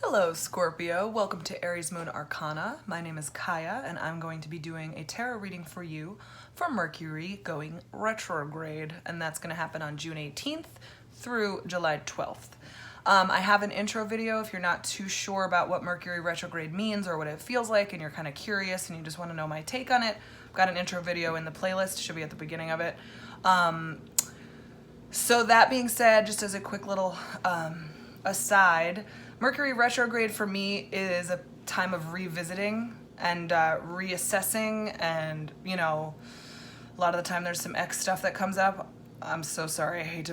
Hello, Scorpio. Welcome to Aries Moon Arcana. My name is Kaya, and I'm going to be doing a tarot reading for you for Mercury going retrograde, and that's going to happen on June 18th through July 12th. I have an intro video if you're not too sure about what Mercury retrograde means or what it feels like, and you're kind of curious and you just want to know my take on it. I've got an intro video in the playlist, should be at the beginning of it. So that being said, just as a quick little aside, Mercury retrograde for me is a time of revisiting and reassessing, and you know, a lot of the time there's some X stuff that comes up. I'm so sorry. I hate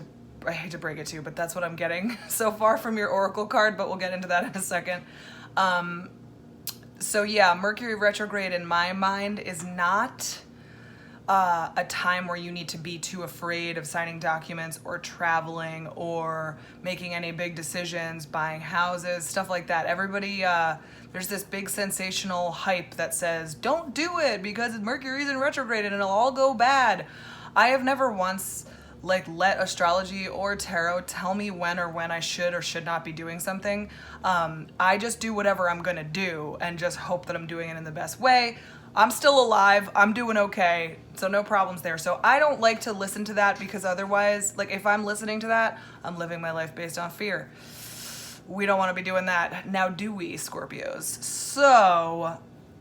to break it to you, but that's what I'm getting so far from your oracle card, but we'll get into that in a second. So yeah, Mercury retrograde in my mind is not a time where you need to be too afraid of signing documents or traveling or making any big decisions, buying houses, stuff like that. Everybody, there's this big sensational hype that says, don't do it because Mercury's in retrograde and it'll all go bad. I have never once let astrology or tarot tell me when I should or should not be doing something. I just do whatever I'm gonna do and just hope that I'm doing it in the best way. I'm still alive, I'm doing okay, so no problems there. So I don't like to listen to that because otherwise, like if I'm listening to that, I'm living my life based on fear. We don't want to be doing that. Now do we, Scorpios? So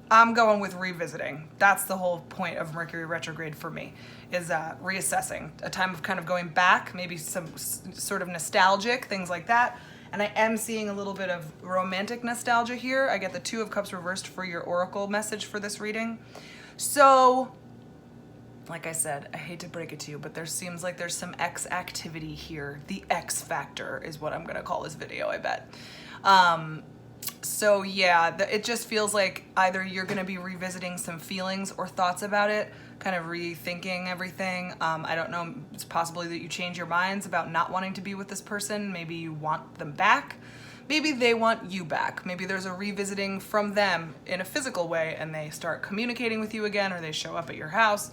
I'm going with revisiting. That's the whole point of Mercury retrograde for me, is reassessing. A time of kind of going back, maybe some sort of nostalgic, things like that. And I am seeing a little bit of romantic nostalgia here. I get the Two of Cups reversed for your oracle message for this reading. So, like I said, I hate to break it to you, but there seems like there's some X activity here. The X factor is what I'm gonna call this video, I bet. So yeah, it just feels like either you're gonna be revisiting some feelings or thoughts about it, kind of rethinking everything. I don't know, it's possibly that you change your minds about not wanting to be with this person. Maybe you want them back. Maybe they want you back. Maybe there's a revisiting from them in a physical way and they start communicating with you again, or they show up at your house.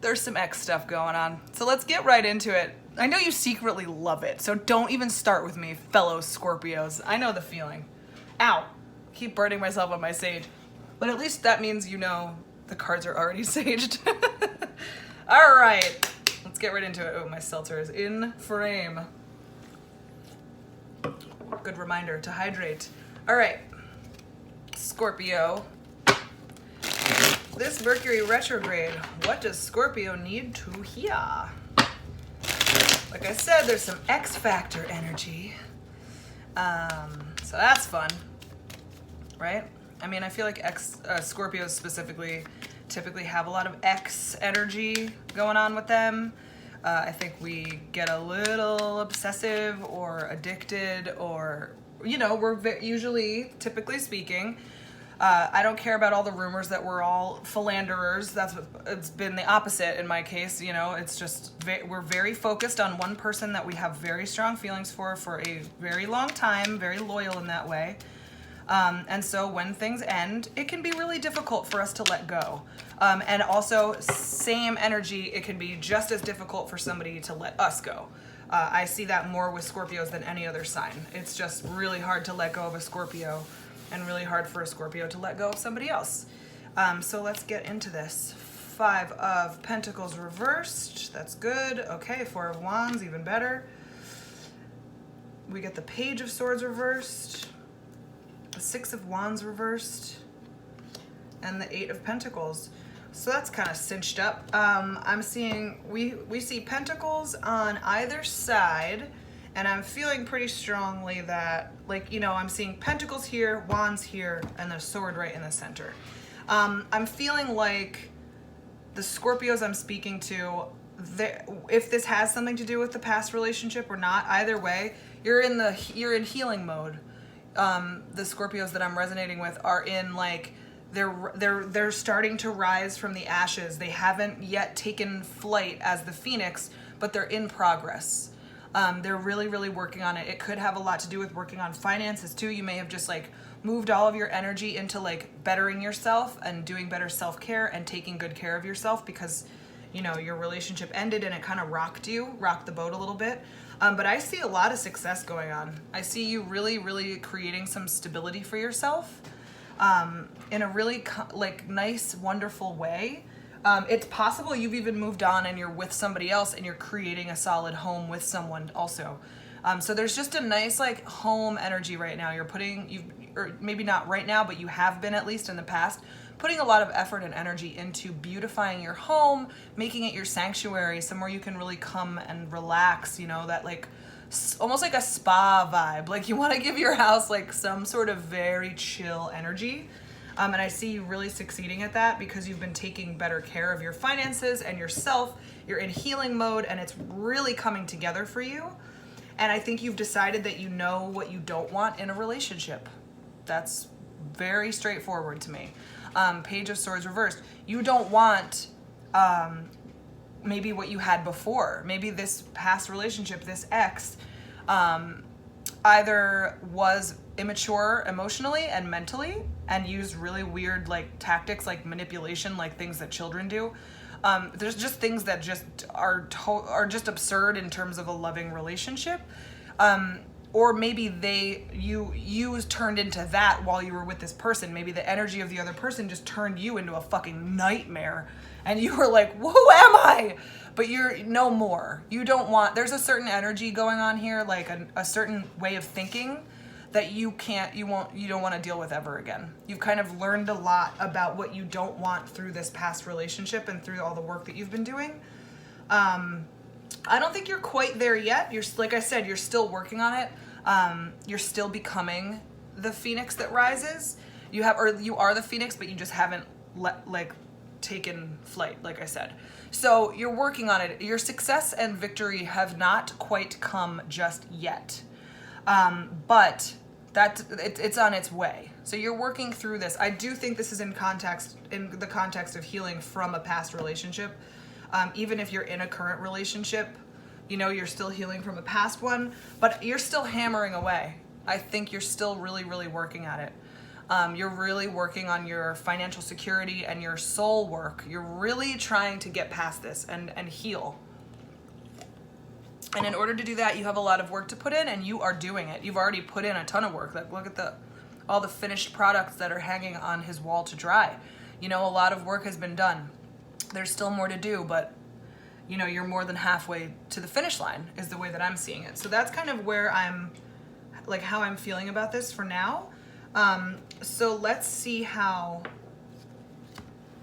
There's some X stuff going on. So let's get right into it. I know you secretly love it, so don't even start with me, fellow Scorpios. I know the feeling. Ow, keep burning myself on my sage. But at least that means you know the cards are already saged. All right, let's get right into it. Oh, my seltzer is in frame. Good reminder to hydrate. All right, Scorpio. This Mercury retrograde, what does Scorpio need to hear? Like I said, there's some X factor energy. So that's fun, right? I mean, I feel like Scorpios specifically typically have a lot of X energy going on with them. I think we get a little obsessive or addicted, or, you know, we're usually, typically speaking, I don't care about all the rumors that we're all philanderers. It's been the opposite in my case. You know, it's just we're very focused on one person that we have very strong feelings for a very long time, very loyal in that way. And so when things end, it can be really difficult for us to let go. And also, same energy, it can be just as difficult for somebody to let us go. I see that more with Scorpios than any other sign. It's just really hard to let go of a Scorpio, and really hard for a Scorpio to let go of somebody else. So let's get into this. 5 of Pentacles reversed, that's good. Okay, 4 of Wands, even better. We get the Page of Swords reversed, the 6 of Wands reversed, and the 8 of Pentacles. So that's kind of cinched up. I'm seeing, we see Pentacles on either side, and I'm feeling pretty strongly that, like, you know, I'm seeing Pentacles here, Wands here, and the Sword right in the center. I'm feeling like the Scorpios I'm speaking to, if this has something to do with the past relationship or not, either way, you're in healing mode. The Scorpios that I'm resonating with are in, like, they're starting to rise from the ashes. They haven't yet taken flight as the Phoenix, but they're in progress. They're really, really working on it. It could have a lot to do with working on finances too. You may have just like moved all of your energy into like bettering yourself and doing better self-care and taking good care of yourself, because you know, your relationship ended and it kind of rocked the boat a little bit. But I see a lot of success going on. I see you really, really creating some stability for yourself in a really like nice, wonderful way. It's possible you've even moved on and you're with somebody else and you're creating a solid home with someone also. So there's just a nice like home energy right now. Or maybe not right now, but you have been at least in the past, putting a lot of effort and energy into beautifying your home, making it your sanctuary, somewhere you can really come and relax, you know, that like almost like a spa vibe. Like you want to give your house like some sort of very chill energy. And I see you really succeeding at that because you've been taking better care of your finances and yourself. You're in healing mode and it's really coming together for you. And I think you've decided that you know what you don't want in a relationship. That's very straightforward to me. Page of Swords reversed. You don't want maybe what you had before. Maybe this past relationship, this ex, either was immature emotionally and mentally and used really weird like tactics like manipulation, like things that children do. There's just things that just are just absurd in terms of a loving relationship. Or maybe you turned into that while you were with this person. Maybe the energy of the other person just turned you into a fucking nightmare. And you were like, who am I? But you're no more. You don't want, there's a certain energy going on here, like a certain way of thinking that you don't want to deal with ever again. You've kind of learned a lot about what you don't want through this past relationship and through all the work that you've been doing. I don't think you're quite there yet. Like I said, you're still working on it. You're still becoming the phoenix that rises. You are the phoenix, but you just haven't taken flight, like I said. So you're working on it. Your success and victory have not quite come just yet. But it's on its way. So you're working through this. I do think this is in the context of healing from a past relationship. Even if you're in a current relationship, you know, you're still healing from a past one, but you're still hammering away. I think you're still really, really working at it. You're really working on your financial security and your soul work. You're really trying to get past this and heal. And in order to do that, you have a lot of work to put in, and you are doing it. You've already put in a ton of work. Like, look at all the finished products that are hanging on his wall to dry. You know, a lot of work has been done. There's still more to do, but you know, you're more than halfway to the finish line is the way that I'm seeing it. So that's kind of where how I'm feeling about this for now. So let's see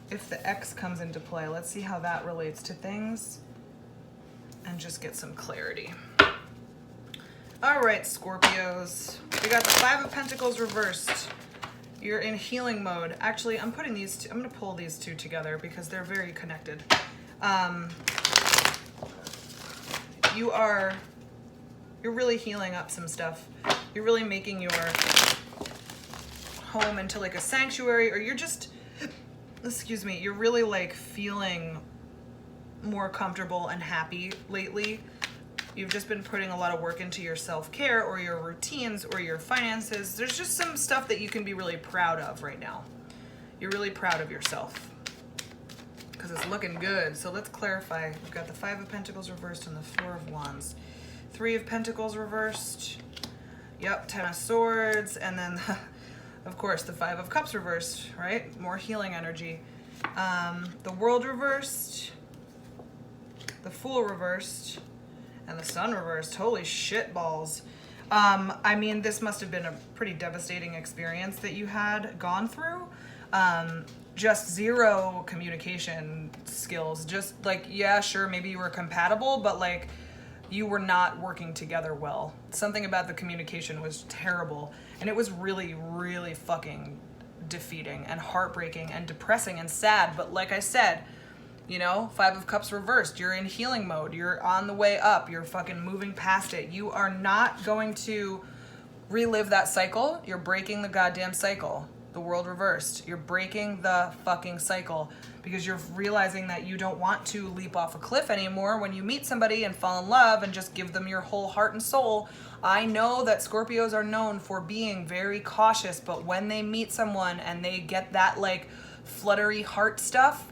if the X comes into play, let's see how that relates to things and just get some clarity. All right, Scorpios, we got the Five of Pentacles reversed. You're in healing mode. Actually, I'm going to pull these two together because they're very connected. You're really healing up some stuff. You're really making your home into like a sanctuary, or you're just, you're really like feeling more comfortable and happy lately. You've just been putting a lot of work into your self-care or your routines or your finances. There's just some stuff that you can be really proud of right now. You're really proud of yourself because it's looking good. So let's clarify. We've got the Five of Pentacles reversed and the Four of Wands. Three of Pentacles reversed. Yep, Ten of Swords. And then, of course, the Five of Cups reversed, right? More healing energy. The World reversed. The Fool reversed. And the Sun reversed. Holy shit balls. I mean, this must have been a pretty devastating experience that you had gone through. Just zero communication skills. Just like, yeah, sure, maybe you were compatible, but like you were not working together well. Something about the communication was terrible. And it was really, really fucking defeating and heartbreaking and depressing and sad. But like I said, you know, Five of Cups reversed. You're in healing mode. You're on the way up. You're fucking moving past it. You are not going to relive that cycle. You're breaking the goddamn cycle. The World reversed. You're breaking the fucking cycle because you're realizing that you don't want to leap off a cliff anymore when you meet somebody and fall in love and just give them your whole heart and soul. I know that Scorpios are known for being very cautious, but when they meet someone and they get that like fluttery heart stuff,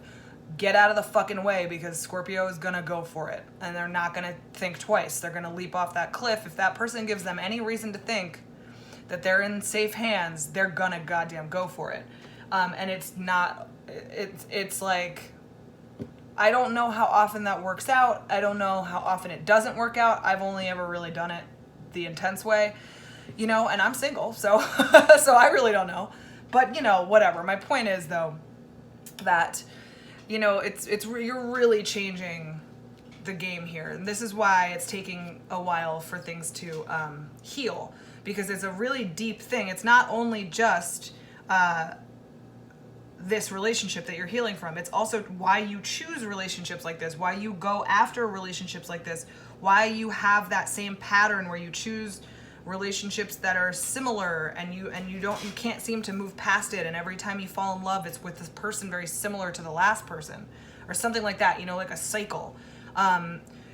get out of the fucking way, because Scorpio is gonna go for it, and they're not gonna think twice. They're gonna leap off that cliff. If that person gives them any reason to think that they're in safe hands, they're gonna goddamn go for it. And it's like, I don't know how often that works out. I don't know how often it doesn't work out. I've only ever really done it the intense way, and I'm single, so so I really don't know. But whatever. My point is, though, that you're really changing the game here, and this is why it's taking a while for things to heal, because it's a really deep thing. It's not only just this relationship that you're healing from. It's also why you choose relationships like this, why you go after relationships like this, why you have that same pattern where you choose relationships that are similar, and you can't seem to move past it, and every time you fall in love it's with this person very similar to the last person, or something like that, like a cycle.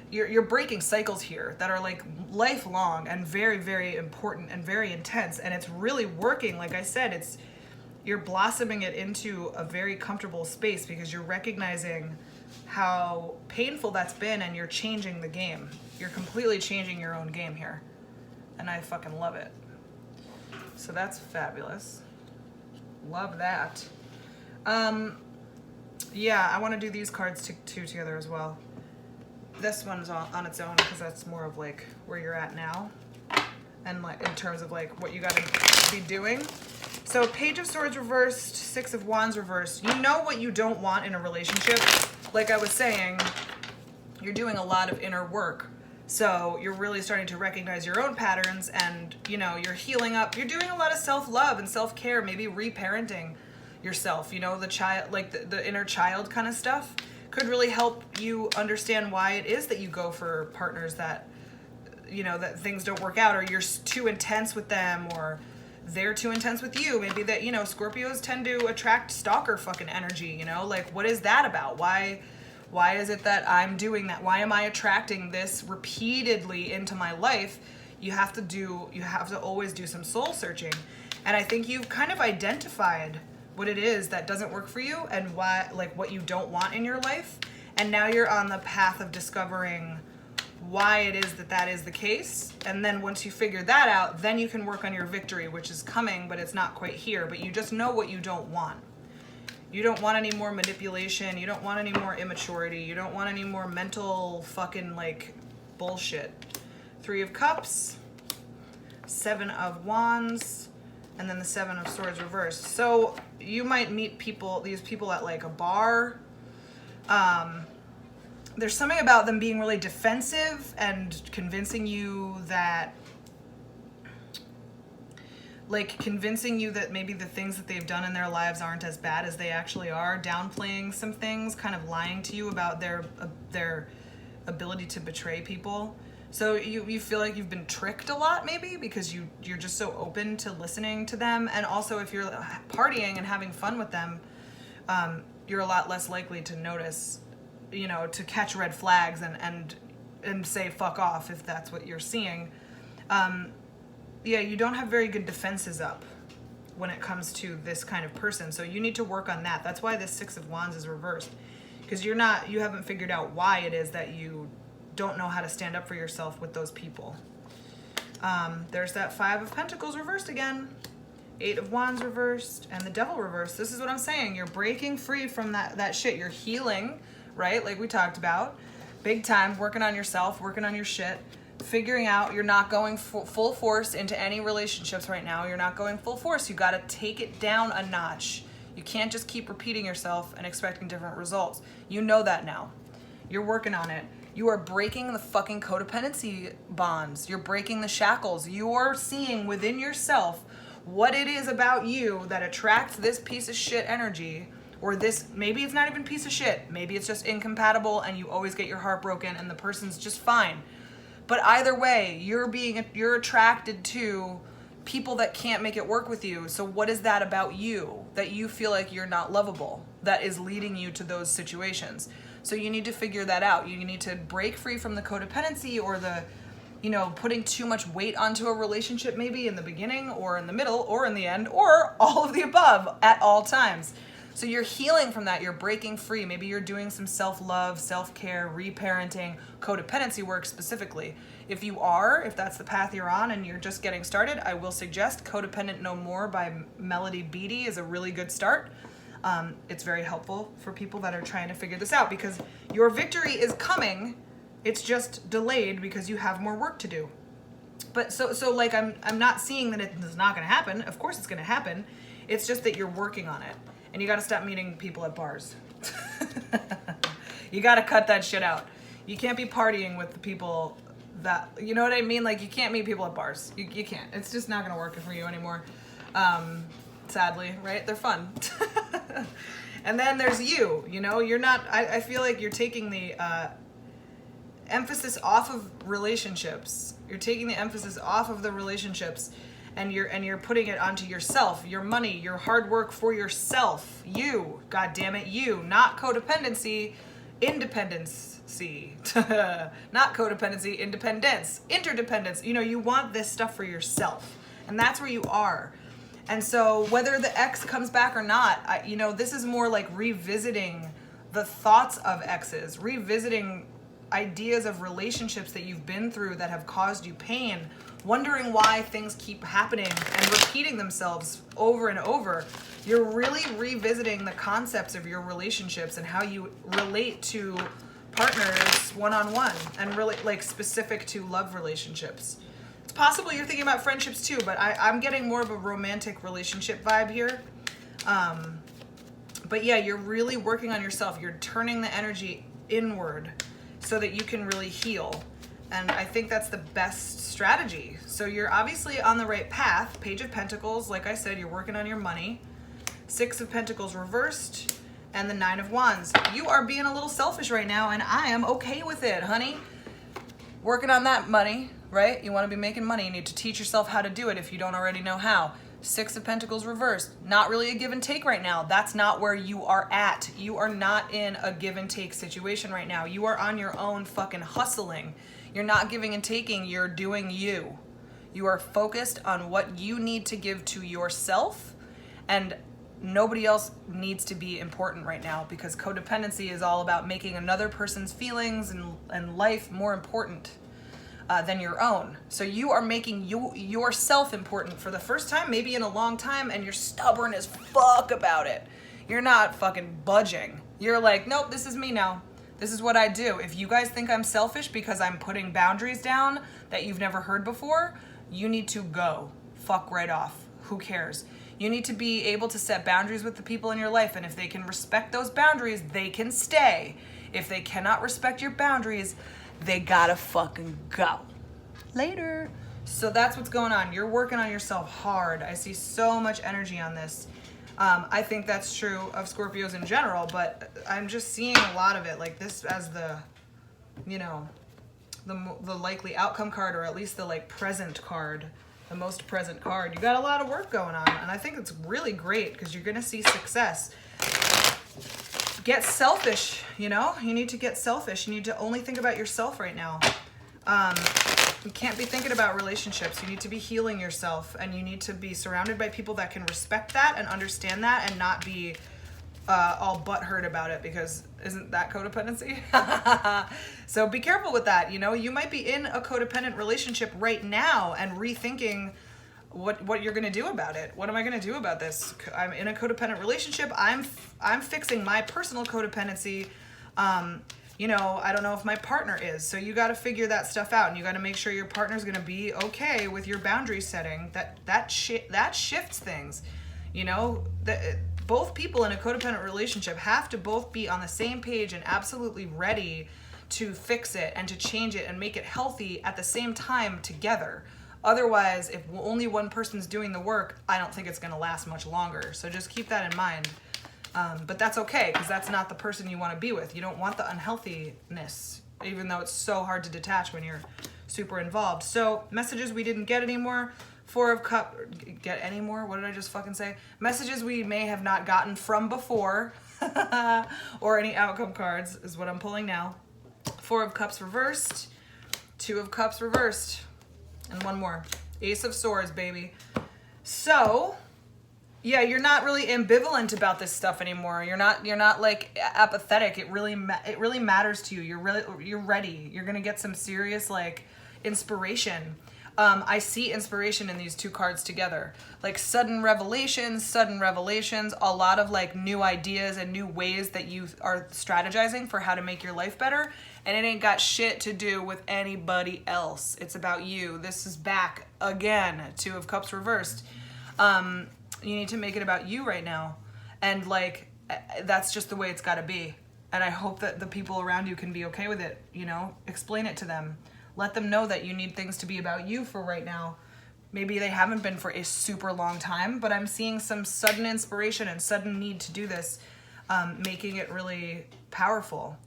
You're breaking cycles here that are like lifelong and very, very important and very intense, and it's really working. Like I said, you're blossoming it into a very comfortable space, because you're recognizing how painful that's been, and you're changing the game. You're completely changing your own game here. And I fucking love it. So that's fabulous. Love that. Yeah, I want to do these cards two together as well. This one's on its own, because that's more of like where you're at now, and like in terms of like what you got to be doing. So Page of Swords reversed, Six of Wands reversed. You know what you don't want in a relationship. Like I was saying, you're doing a lot of inner work. So you're really starting to recognize your own patterns, and you're healing up. You're doing a lot of self-love and self-care, maybe reparenting yourself. The child, like the inner child kind of stuff, could really help you understand why it is that you go for partners that, that things don't work out, or you're too intense with them, or they're too intense with you. Maybe that, Scorpios tend to attract stalker fucking energy, like what is that about? Why is it that I'm doing that? Why am I attracting this repeatedly into my life? You have to always do some soul searching. And I think you've kind of identified what it is that doesn't work for you, and what you don't want in your life. And now you're on the path of discovering why it is that is the case. And then once you figure that out, then you can work on your victory, which is coming, but it's not quite here. But you just know what you don't want. You don't want any more manipulation. You don't want any more immaturity. You don't want any more mental fucking like bullshit. Three of Cups, Seven of Wands, and then the Seven of Swords reversed. So you might meet these people at like a bar. There's something about them being really defensive and convincing you that maybe the things that they've done in their lives aren't as bad as they actually are, downplaying some things, kind of lying to you about their ability to betray people. So you feel like you've been tricked a lot, maybe, because you're just so open to listening to them. And also, if you're partying and having fun with them, you're a lot less likely to notice, to catch red flags and say fuck off if that's what you're seeing. Yeah, you don't have very good defenses up when it comes to this kind of person. So you need to work on that. That's why this Six of Wands is reversed, because you haven't figured out why it is that you don't know how to stand up for yourself with those people. There's that Five of Pentacles reversed again, Eight of Wands reversed, and the Devil reversed. This is what I'm saying. You're breaking free from that shit. You're healing, right? Like we talked about. Big time, working on yourself, working on your shit. Figuring out you're not going full force into any relationships right now. You're not going full force. You got to take it down a notch. You can't just keep repeating yourself and expecting different results. You know that now. You're working on it. You are breaking the fucking codependency bonds. You're breaking the shackles. You are seeing within yourself what it is about you that attracts this piece of shit energy, or this, maybe it's not even piece of shit. Maybe it's just incompatible and you always get your heart broken and the person's just fine. But either way, you're attracted to people that can't make it work with you. So what is that about you that you feel like you're not lovable that is leading you to those situations? So you need to figure that out. You need to break free from the codependency, or the, putting too much weight onto a relationship, maybe in the beginning or in the middle or in the end, or all of the above at all times. So you're healing from that. You're breaking free. Maybe you're doing some self-love, self-care, reparenting, codependency work specifically. If that's the path you're on and you're just getting started, I will suggest Codependent No More by Melody Beattie is a really good start. It's very helpful for people that are trying to figure this out because your victory is coming. It's just delayed because you have more work to do. But so like I'm not seeing that it's not going to happen. Of course it's going to happen. It's just that you're working on it. And you got to stop meeting people at bars. You got to cut that shit out. You can't be partying with the people that, you know what I mean? Like, you can't meet people at bars. You can't. It's just not going to work for you anymore. Sadly, right? They're fun. And then there's you, you're not, I feel like you're taking the emphasis off of relationships. You're taking the emphasis off of the relationships and you're putting it onto yourself, your money, your hard work for yourself. You, God damn it, you, not codependency, independency. Not codependency, independence, interdependence. You want this stuff for yourself. And that's where you are. And so whether the ex comes back or not, this is more like revisiting the thoughts of exes, revisiting ideas of relationships that you've been through that have caused you pain, wondering why things keep happening and repeating themselves over and over. You're really revisiting the concepts of your relationships and how you relate to partners one-on-one and really like specific to love relationships. It's possible you're thinking about friendships too, but I'm getting more of a romantic relationship vibe here. But yeah, you're really working on yourself. You're turning the energy inward so that you can really heal. And I think that's the best strategy. So you're obviously on the right path. Page of Pentacles, like I said, you're working on your money. Six of Pentacles reversed, and the Nine of Wands. You are being a little selfish right now, and I am okay with it, honey. Working on that money, right? You want to be making money. You need to teach yourself how to do it if you don't already know how. Six of Pentacles reversed. Not really a give and take right now. That's not where you are at. You are not in a give and take situation right now. You are on your own fucking hustling. You're not giving and taking. You're doing you. You are focused on what you need to give to yourself, and nobody else needs to be important right now because codependency is all about making another person's feelings and life more important than your own. So you are making yourself important for the first time, maybe in a long time, and you're stubborn as fuck about it. You're not fucking budging. You're like, nope, this is me now. This is what I do. If you guys think I'm selfish because I'm putting boundaries down that you've never heard before, you need to go. Fuck right off. Who cares? You need to be able to set boundaries with the people in your life, and if they can respect those boundaries, they can stay. If they cannot respect your boundaries, they gotta fucking go. Later. So that's what's going on. You're working on yourself hard. I see so much energy on this. I think that's true of Scorpios in general, but I'm just seeing a lot of it like this as the likely outcome card, or at least the like present card, the most present card. You got a lot of work going on, and I think it's really great because you're going to see success. Get selfish, you need to get selfish. You need to only think about yourself right now. You can't be thinking about relationships. You need to be healing yourself, and you need to be surrounded by people that can respect that and understand that and not be all butthurt about it, because isn't that codependency? So be careful with that. You might be in a codependent relationship right now and rethinking what you're going to do about it. What am I going to do about this? I'm in a codependent relationship. I'm fixing my personal codependency. I don't know if my partner is. So you got to figure that stuff out, and you got to make sure your partner's going to be okay with your boundary setting. That shifts things. Both people in a codependent relationship have to both be on the same page and absolutely ready to fix it and to change it and make it healthy at the same time together. Otherwise, if only one person's doing the work, I don't think it's going to last much longer. So just keep that in mind. But that's okay, because that's not the person you want to be with. You don't want the unhealthiness, even though it's so hard to detach when you're super involved. So messages we didn't get anymore. Four of Cups, get any more? What did I just fucking say? Messages we may have not gotten from before, or any outcome cards is what I'm pulling now. Four of Cups reversed, Two of Cups reversed, and one more. Ace of Swords, baby. So, Yeah, you're not really ambivalent about this stuff anymore. You're not like apathetic. It really matters to you. You're ready. You're gonna get some serious like inspiration. I see inspiration in these two cards together. Like sudden revelations, a lot of like new ideas and new ways that you are strategizing for how to make your life better. And it ain't got shit to do with anybody else. It's about you. This is back again, Two of Cups reversed. You need to make it about you right now. And like, that's just the way it's gotta be. And I hope that the people around you can be okay with it, you know? Explain it to them. Let them know that you need things to be about you for right now. Maybe they haven't been for a super long time, but I'm seeing some sudden inspiration and sudden need to do this, making it really powerful.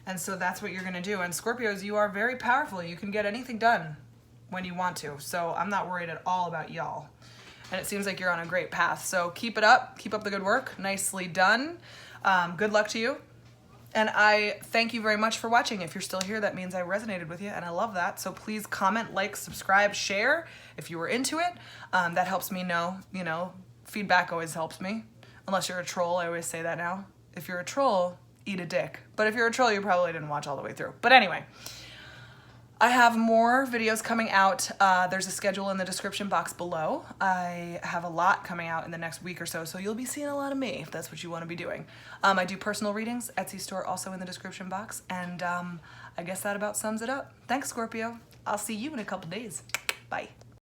And so that's what you're gonna do. And Scorpios, you are very powerful. You can get anything done when you want to. So I'm not worried at all about y'all. And it seems like you're on a great path. So keep it up. Keep up the good work. Nicely done. Good luck to you. And I thank you very much for watching. If you're still here, that means I resonated with you, and I love that. So please comment, like, subscribe, share if you were into it. That helps me know, you know, feedback always helps me. Unless you're a troll, I always say that now. If you're a troll, eat a dick. But if you're a troll, you probably didn't watch all the way through. But anyway, I have more videos coming out. There's a schedule in the description box below. I have a lot coming out in the next week or so, so you'll be seeing a lot of me if that's what you want to be doing. I do personal readings, Etsy store also in the description box, and I guess that about sums it up. Thanks, Scorpio. I'll see you in a couple days. Bye.